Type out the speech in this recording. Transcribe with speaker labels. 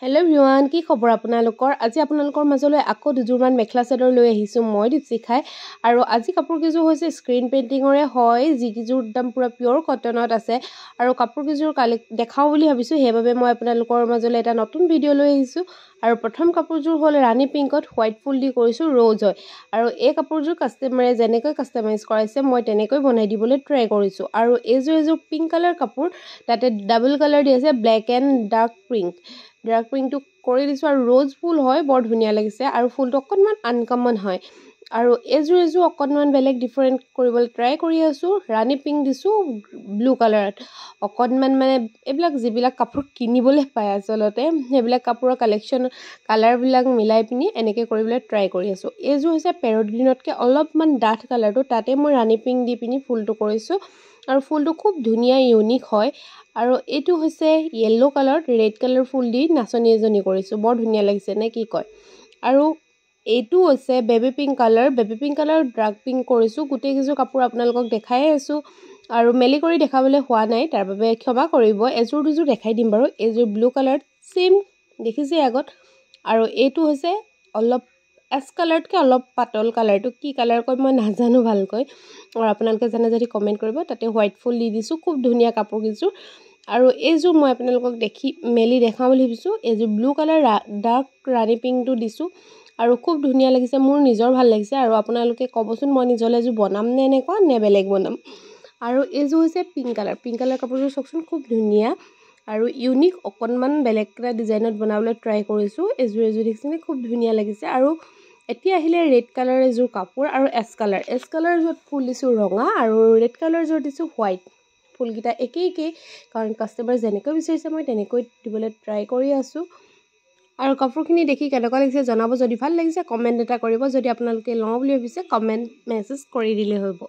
Speaker 1: Hello' everyone, কি খবৰ আপোনালোকৰ? আজি আপোনালোকৰ মাজলৈ আকৌ দুযোৰমান মেখেলা চাদৰ লৈ আহিছোঁ মই দীপশিখাই। আৰু আজি কাপোৰকেইযোৰ হৈছে স্ক্ৰীন পেইণ্টিঙৰে হয়, যিকেইযোৰ একদম পূৰা পিয়'ৰ কটনত আছে। আৰু কাপোৰকেইযোৰ দেখাওঁ বুলি ভাবিছোঁ, সেইবাবে মই আপোনালোকৰ মাজলৈ এটা নতুন ভিডিঅ' লৈ আহিছোঁ। আৰু প্ৰথম কাপোৰযোৰ হ'ল ৰাণী পিংকত হোৱাইট ফুল দি কৰিছোঁ, ৰ'জ হয়। আৰু এই কাপোৰযোৰ কাষ্টমাৰে যেনেকৈ কাষ্টমাইজ কৰাইছে মই তেনেকৈ বনাই দিবলৈ ট্ৰাই কৰিছোঁ। আৰু এযোৰ পিংক কালাৰ কাপোৰ, তাতে ডাবল কালাৰ দি আছে, ব্লেক এণ্ড ডাৰ্ক পিংকটো কৰি দিছোঁ। আৰু ৰ'জ ফুল হয়, বৰ ধুনীয়া লাগিছে। আৰু ফুলটো অকণমান আনকমন হয়। আৰু এযোৰ অকণমান বেলেগ ডিফাৰেণ্ট কৰিবলৈ ট্ৰাই কৰি আছোঁ। ৰাণী পিংক দিছোঁ ব্লু কালাৰত, অকণমান মানে এইবিলাক যিবিলাক কাপোৰ কিনিবলৈ পায় আচলতে, সেইবিলাক কাপোৰৰ কালাৰবিলাক মিলাই পিনি এনেকৈ কৰিবলৈ ট্ৰাই কৰি আছোঁ। এইযোৰ হৈছে পেৰট গ্ৰীণতকৈ অলপমান ডাঠ কালাৰটো, তাতে মই ৰাণী পিংক দি পিনি ফুলটো কৰিছোঁ। আৰু ফুলটো খুব ধুনীয়া ইউনিক হয়। আৰু এইটো হৈছে য়েল্ল' কালাৰত ৰেড কালাৰ ফুল দি নাচনী এজনী কৰিছোঁ, বৰ ধুনীয়া লাগিছে নে কি কয়। আৰু এইটো হৈছে baby pink colour dark pink কৰিছোঁ। গোটেইকেইযোৰ কাপোৰ আপোনালোকক দেখাই আছোঁ আৰু মেলি কৰি দেখাবলৈ হোৱা নাই, তাৰ বাবে ক্ষমা কৰিব। এযোৰ দুযোৰ দেখাই দিম বাৰু। এইযোৰ ব্লু কালাৰত ছেইম দেখিছে আগত। আৰু এইটো হৈছে অলপ এছ কালাৰতকৈ অলপ পাতল কালাৰটো, কি কালাৰ কয় মই নাজানো ভালকৈ। আৰু আপোনালোকে জানে যদি কমেণ্ট কৰিব। তাতে হোৱাইট ফুল দি দিছোঁ, খুব ধুনীয়া কাপোৰকেইযোৰ। আৰু এইযোৰ মই আপোনালোকক মেলি দেখাওঁ বুলি ভাবিছোঁ। এইযোৰ ব্লু কালাৰ ডাৰ্ক ৰাণী পিংকটো দিছোঁ আৰু খুব ধুনীয়া লাগিছে, মোৰ নিজৰ ভাল লাগিছে। আৰু আপোনালোকে ক'বচোন মই নিজলৈ এযোৰ বনাম নে এনেকুৱা নে বেলেগ বনাম। আৰু এইযোৰ হৈছে পিংক কালাৰ কাপোৰযোৰ চাওকচোন, খুব ধুনীয়া আৰু ইউনিক, অকণমান বেলেগ এটা ডিজাইনত বনাবলৈ ট্ৰাই কৰিছোঁ। এযোৰ দেখিছেনে, খুব ধুনীয়া লাগিছে। আৰু এতিয়া আহিলে ৰেড কালাৰ এযোৰ কাপোৰ আৰু এছ কালাৰ য'ত ফুল দিছোঁ ৰঙা, আৰু ৰেড কালাৰ য'ত দিছোঁ হোৱাইট। ফুলকেইটা একেই, কাৰণ কাষ্টমাৰ যেনেকৈ বিচাৰিছে মই তেনেকৈ দিবলৈ ট্ৰাই কৰি আছোঁ। আৰু কাপোৰখিনি দেখি কেনেকুৱা লাগিছে জনাব। যদি ভাল লাগিছে কমেণ্ট এটা কৰিব, যদি আপোনালোকে লওঁ বুলি ভাবিছে কমেণ্ট মেছেজ কৰি দিলেই হ'ব।